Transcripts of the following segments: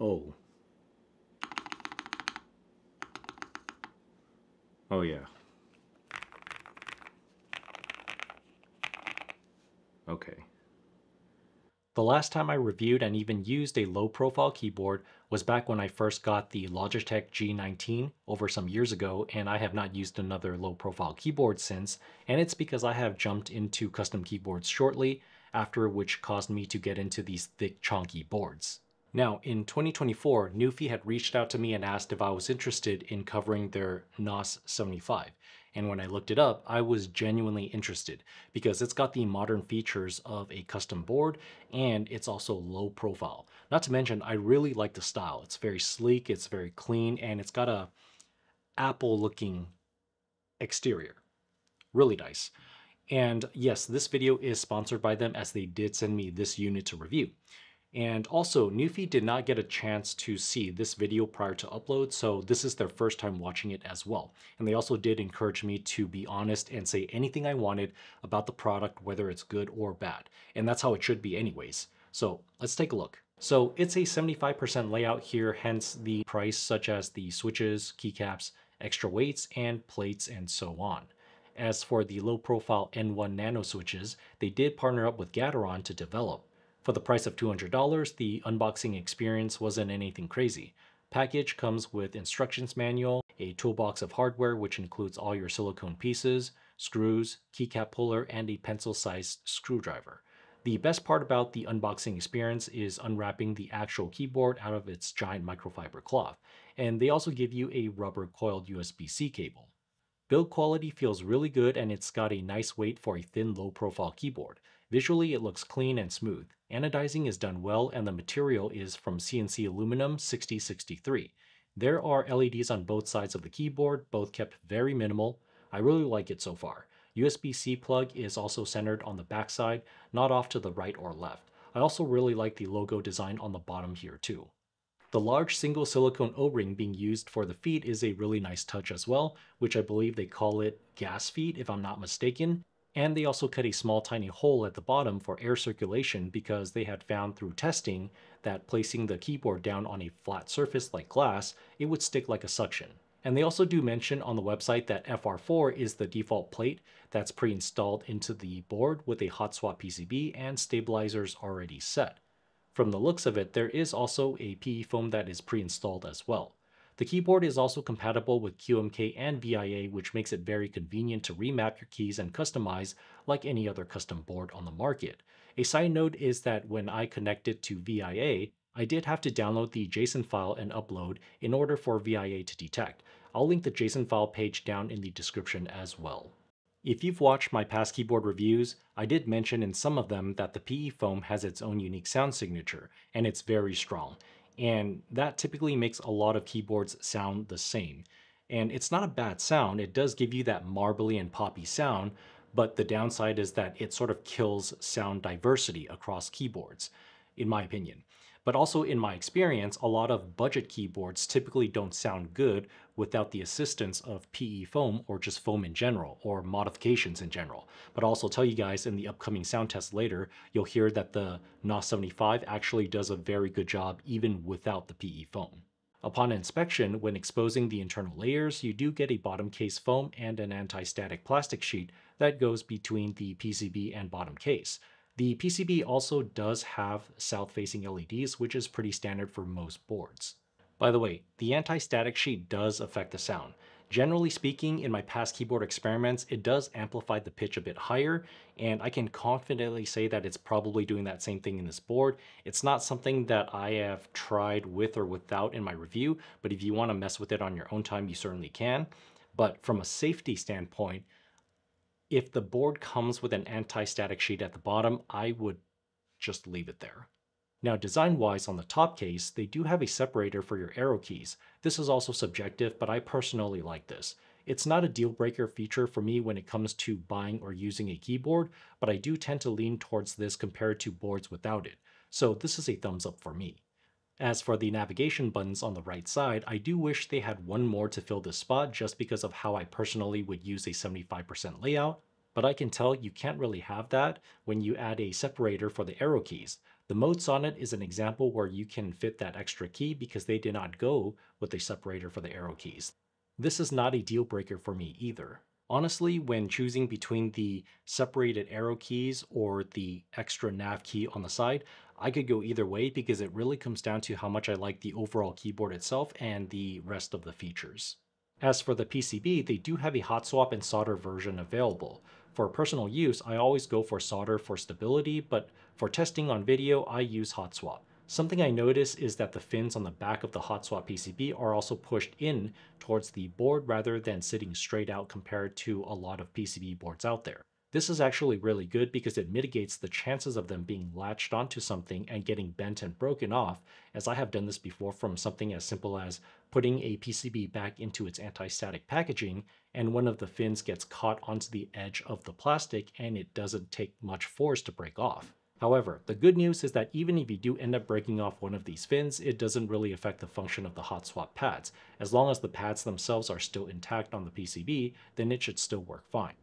Oh. Oh yeah. Okay. The last time I reviewed and even used a low-profile keyboard was back when I first got the Logitech G19 over some years ago, and I have not used another low-profile keyboard since, and it's because I have jumped into custom keyboards shortly, after which caused me to get into these thick, chunky boards. Now, in 2024, NuPhy had reached out to me and asked if I was interested in covering their NOS75. And when I looked it up, I was genuinely interested because it's got the modern features of a custom board and it's also low profile. Not to mention, I really like the style. It's very sleek, it's very clean, and it's got a Apple looking exterior. Really nice. And yes, this video is sponsored by them as they did send me this unit to review. And also, NuPhy did not get a chance to see this video prior to upload, so this is their first time watching it as well. And they also did encourage me to be honest and say anything I wanted about the product, whether it's good or bad. And that's how it should be anyways. So let's take a look. So it's a 75% layout here, hence the price, such as the switches, keycaps, extra weights, and plates, and so on. As for the low-profile N1 Nano switches, they did partner up with Gateron to develop. For the price of $200, the unboxing experience wasn't anything crazy. Package comes with instructions manual, a toolbox of hardware which includes all your silicone pieces, screws, keycap puller, and a pencil-sized screwdriver. The best part about the unboxing experience is unwrapping the actual keyboard out of its giant microfiber cloth, and they also give you a rubber coiled USB-C cable. Build quality feels really good and it's got a nice weight for a thin low-profile keyboard. Visually, it looks clean and smooth. Anodizing is done well and the material is from CNC aluminum 6063. There are LEDs on both sides of the keyboard, both kept very minimal. I really like it so far. USB-C plug is also centered on the backside, not off to the right or left. I also really like the logo design on the bottom here too. The large single silicone O-ring being used for the feet is a really nice touch as well, which I believe they call it gas feet if I'm not mistaken. And they also cut a small tiny hole at the bottom for air circulation because they had found through testing that placing the keyboard down on a flat surface like glass, it would stick like a suction. And they also do mention on the website that FR4 is the default plate that's pre-installed into the board with a hot swap PCB and stabilizers already set. From the looks of it, there is also a PE foam that is pre-installed as well. The keyboard is also compatible with QMK and VIA, which makes it very convenient to remap your keys and customize like any other custom board on the market. A side note is that when I connected to VIA, I did have to download the JSON file and upload in order for VIA to detect. I'll link the JSON file page down in the description as well. If you've watched my past keyboard reviews, I did mention in some of them that the PE foam has its own unique sound signature, and it's very strong. And that typically makes a lot of keyboards sound the same. And it's not a bad sound, it does give you that marbly and poppy sound, but the downside is that it sort of kills sound diversity across keyboards, in my opinion. But also in my experience, a lot of budget keyboards typically don't sound good without the assistance of PE foam or just foam in general, or modifications in general. But I'll also tell you guys in the upcoming sound test later, you'll hear that the NOS75 actually does a very good job even without the PE foam. Upon inspection, when exposing the internal layers, you do get a bottom case foam and an anti-static plastic sheet that goes between the PCB and bottom case. The PCB also does have south-facing LEDs, which is pretty standard for most boards. By the way, the anti-static sheet does affect the sound. Generally speaking, in my past keyboard experiments, it does amplify the pitch a bit higher, and I can confidently say that it's probably doing that same thing in this board. It's not something that I have tried with or without in my review, but if you want to mess with it on your own time, you certainly can. But from a safety standpoint, if the board comes with an anti-static sheet at the bottom, I would just leave it there. Now, design-wise on the top case, they do have a separator for your arrow keys. This is also subjective, but I personally like this. It's not a deal-breaker feature for me when it comes to buying or using a keyboard, but I do tend to lean towards this compared to boards without it. So this is a thumbs up for me. As for the navigation buttons on the right side, I do wish they had one more to fill this spot just because of how I personally would use a 75% layout, but I can tell you can't really have that when you add a separator for the arrow keys. The Mode Sonnet is an example where you can fit that extra key because they did not go with a separator for the arrow keys. This is not a deal breaker for me either. Honestly, when choosing between the separated arrow keys or the extra nav key on the side, I could go either way because it really comes down to how much I like the overall keyboard itself and the rest of the features. As for the PCB, they do have a hot swap and solder version available. For personal use, I always go for solder for stability, but for testing on video, I use hot swap. Something I notice is that the fins on the back of the hot swap PCB are also pushed in towards the board rather than sitting straight out compared to a lot of PCB boards out there. This is actually really good because it mitigates the chances of them being latched onto something and getting bent and broken off, as I have done this before from something as simple as putting a PCB back into its anti-static packaging and one of the fins gets caught onto the edge of the plastic and it doesn't take much force to break off. However, the good news is that even if you do end up breaking off one of these fins, it doesn't really affect the function of the hot swap pads. As long as the pads themselves are still intact on the PCB, then it should still work fine.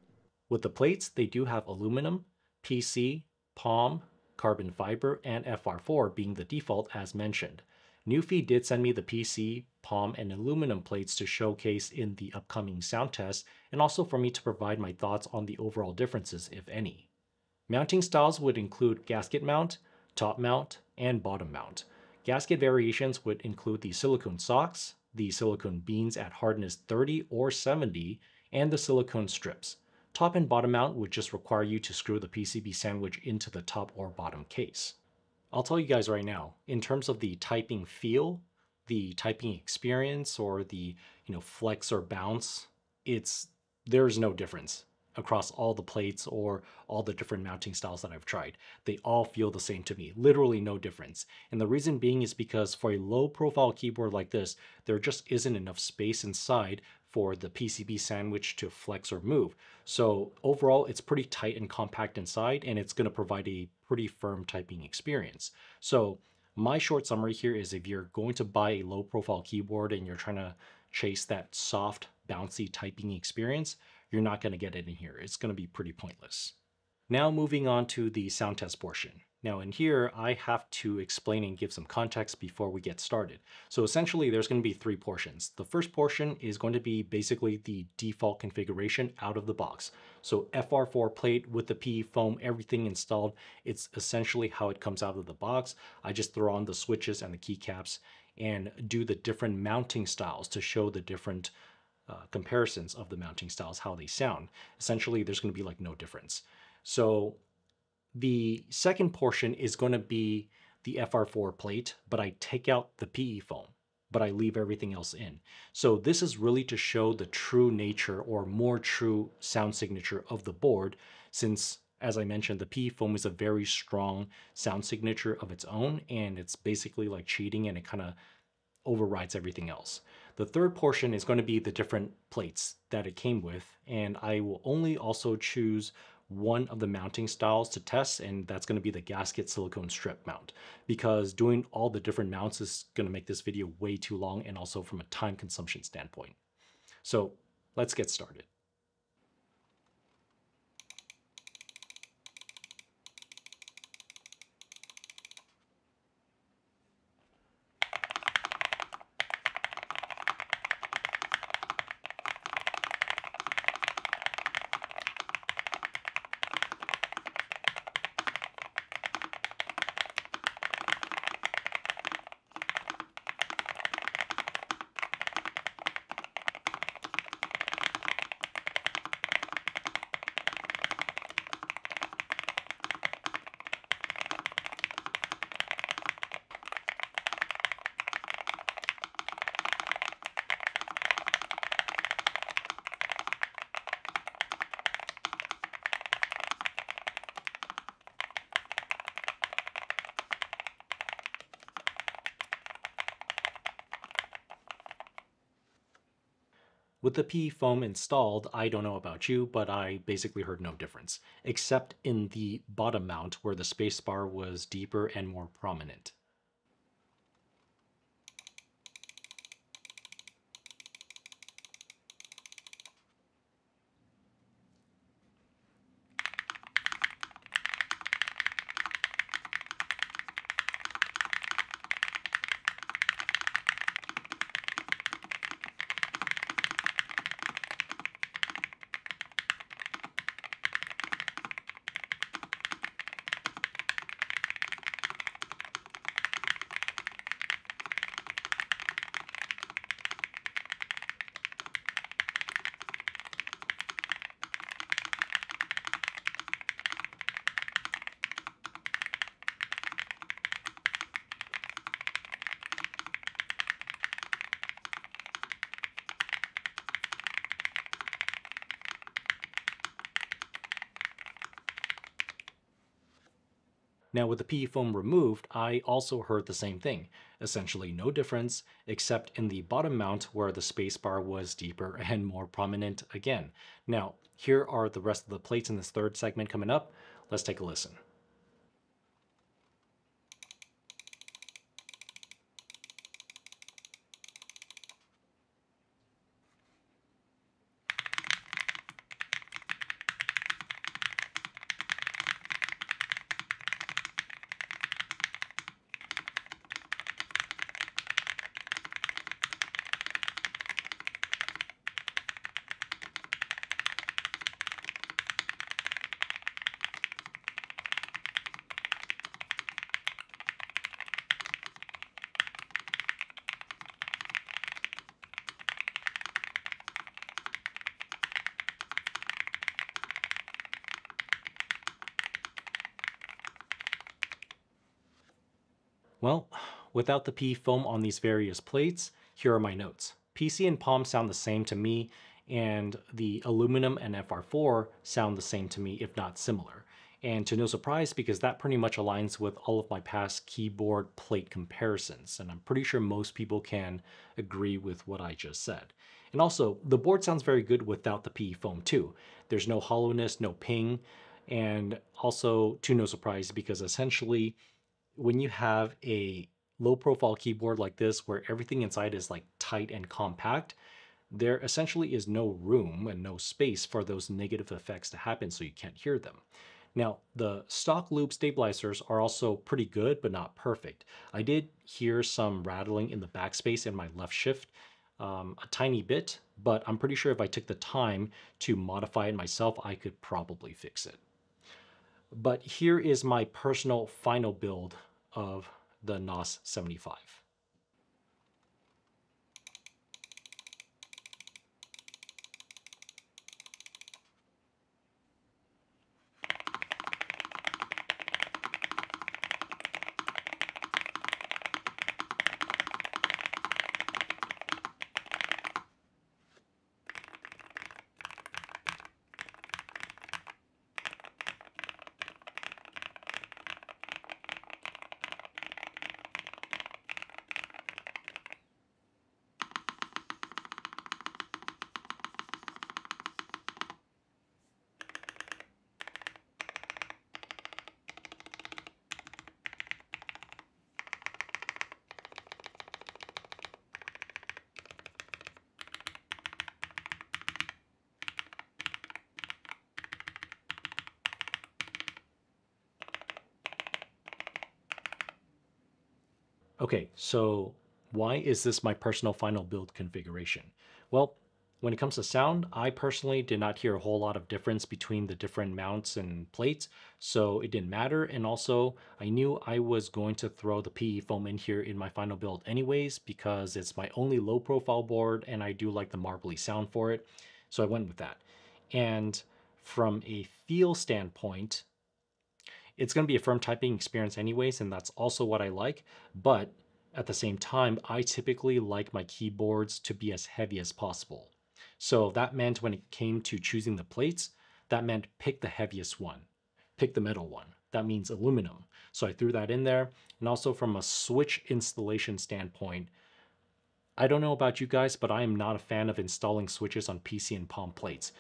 With the plates, they do have aluminum, PC, palm, carbon fiber, and FR4 being the default as mentioned. NuPhy did send me the PC, palm, and aluminum plates to showcase in the upcoming sound test, and also for me to provide my thoughts on the overall differences, if any. Mounting styles would include gasket mount, top mount, and bottom mount. Gasket variations would include the silicone socks, the silicone beans at hardness 30 or 70, and the silicone strips. Top and bottom mount would just require you to screw the PCB sandwich into the top or bottom case. I'll tell you guys right now, in terms of the typing feel, the typing experience, or the flex or bounce, there's no difference across all the plates or all the different mounting styles that I've tried. They all feel the same to me, literally no difference. And the reason being is because for a low profile keyboard like this, there just isn't enough space inside for the PCB sandwich to flex or move. So overall, it's pretty tight and compact inside, and it's going to provide a pretty firm typing experience. So my short summary here is if you're going to buy a low profile keyboard and you're trying to chase that soft, bouncy typing experience, you're not going to get it in here. It's going to be pretty pointless. Now moving on to the sound test portion. Now in here, I have to explain and give some context before we get started. So essentially there's going to be three portions. The first portion is going to be basically the default configuration out of the box. So FR4 plate with the PE foam, everything installed. It's essentially how it comes out of the box. I just throw on the switches and the keycaps and do the different mounting styles to show the different comparisons of the mounting styles, how they sound. Essentially, there's going to be like no difference. So the second portion is going to be the FR4 plate, but I take out the PE foam, but I leave everything else in. So this is really to show the true nature or more true sound signature of the board, since as I mentioned, the PE foam is a very strong sound signature of its own, and it's basically like cheating and it kind of overrides everything else. The third portion is going to be the different plates that it came with, and I will only also choose one of the mounting styles to test, and that's going to be the gasket silicone strip mount, because doing all the different mounts is going to make this video way too long and also from a time consumption standpoint. So let's get started. With the PE foam installed, I don't know about you, but I basically heard no difference, except in the bottom mount where the spacebar was deeper and more prominent. Now with the PE foam removed, I also heard the same thing. Essentially no difference, except in the bottom mount where the spacebar was deeper and more prominent again. Now, here are the rest of the plates in this third segment coming up. Let's take a listen. Well, without the PE foam on these various plates, here are my notes. PC and Palm sound the same to me, and the aluminum and FR4 sound the same to me, if not similar. And to no surprise, because that pretty much aligns with all of my past keyboard plate comparisons, and I'm pretty sure most people can agree with what I just said. And also, the board sounds very good without the PE foam too. There's no hollowness, no ping, and also to no surprise, because essentially when you have a low profile keyboard like this where everything inside is like tight and compact, there essentially is no room and no space for those negative effects to happen, so you can't hear them. Now, the stock loop stabilizers are also pretty good, but not perfect. I did hear some rattling in the backspace in my left shift, a tiny bit, but I'm pretty sure if I took the time to modify it myself, I could probably fix it. But here is my personal final build of the NOS75. Okay, so why is this my personal final build configuration? Well, when it comes to sound, I personally did not hear a whole lot of difference between the different mounts and plates, so it didn't matter. And also, I knew I was going to throw the PE foam in here in my final build anyways, because it's my only low profile board and I do like the marbly sound for it. So I went with that. And from a feel standpoint, it's going to be a firm typing experience anyways, and that's also what I like. But at the same time, I typically like my keyboards to be as heavy as possible. So that meant when it came to choosing the plates, that meant pick the heaviest one, pick the metal one. That means aluminum. So I threw that in there. And also from a switch installation standpoint, I don't know about you guys, but I am not a fan of installing switches on PC and Palm plates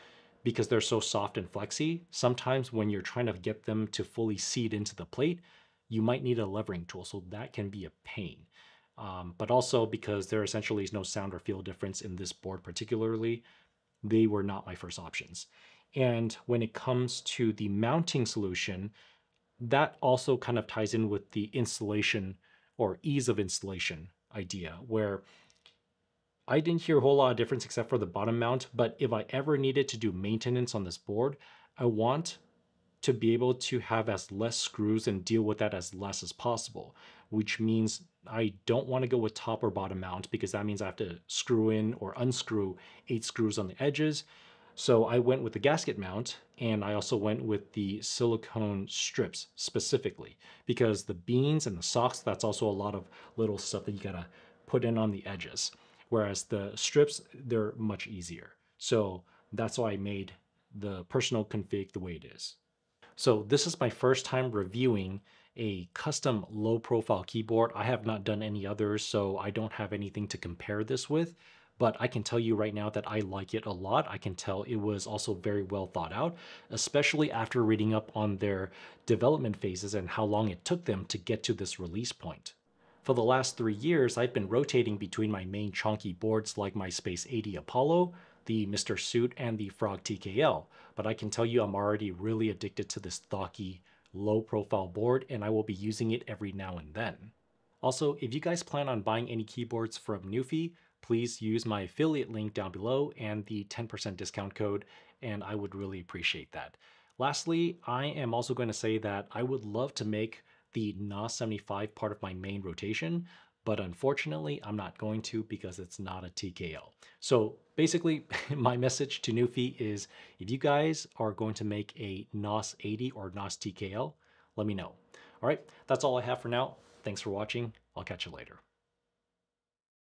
because they're so soft and flexy. Sometimes when you're trying to get them to fully seat into the plate, you might need a levering tool, so that can be a pain. But also because there essentially is no sound or feel difference in this board particularly, they were not my first options. And when it comes to the mounting solution, that also kind of ties in with the installation or ease of installation idea, where I didn't hear a whole lot of difference except for the bottom mount, but if I ever needed to do maintenance on this board, I want to be able to have as less screws and deal with that as less as possible, which means I don't want to go with top or bottom mount because that means I have to screw in or unscrew 8 screws on the edges. So I went with the gasket mount, and I also went with the silicone strips specifically because the beans and the socks, that's also a lot of little stuff that you gotta put in on the edges. Whereas the strips, they're much easier. So that's why I made the personal config the way it is. So this is my first time reviewing a custom low profile keyboard. I have not done any others, so I don't have anything to compare this with. But I can tell you right now that I like it a lot. I can tell it was also very well thought out, especially after reading up on their development phases and how long it took them to get to this release point. For the last 3 years, I've been rotating between my main chunky boards like my Space 80 Apollo, the Mr. Suit, and the Frog TKL, but I can tell you I'm already really addicted to this thocky, low-profile board, and I will be using it every now and then. Also, if you guys plan on buying any keyboards from NuPhy, please use my affiliate link down below and the 10% discount code, and I would really appreciate that. Lastly, I am also going to say that I would love to make the Nos75 part of my main rotation, but unfortunately, I'm not going to because it's not a TKL. So basically, my message to NuPhy is if you guys are going to make a Nos 80 or Nos TKL, let me know. All right, that's all I have for now. Thanks for watching. I'll catch you later.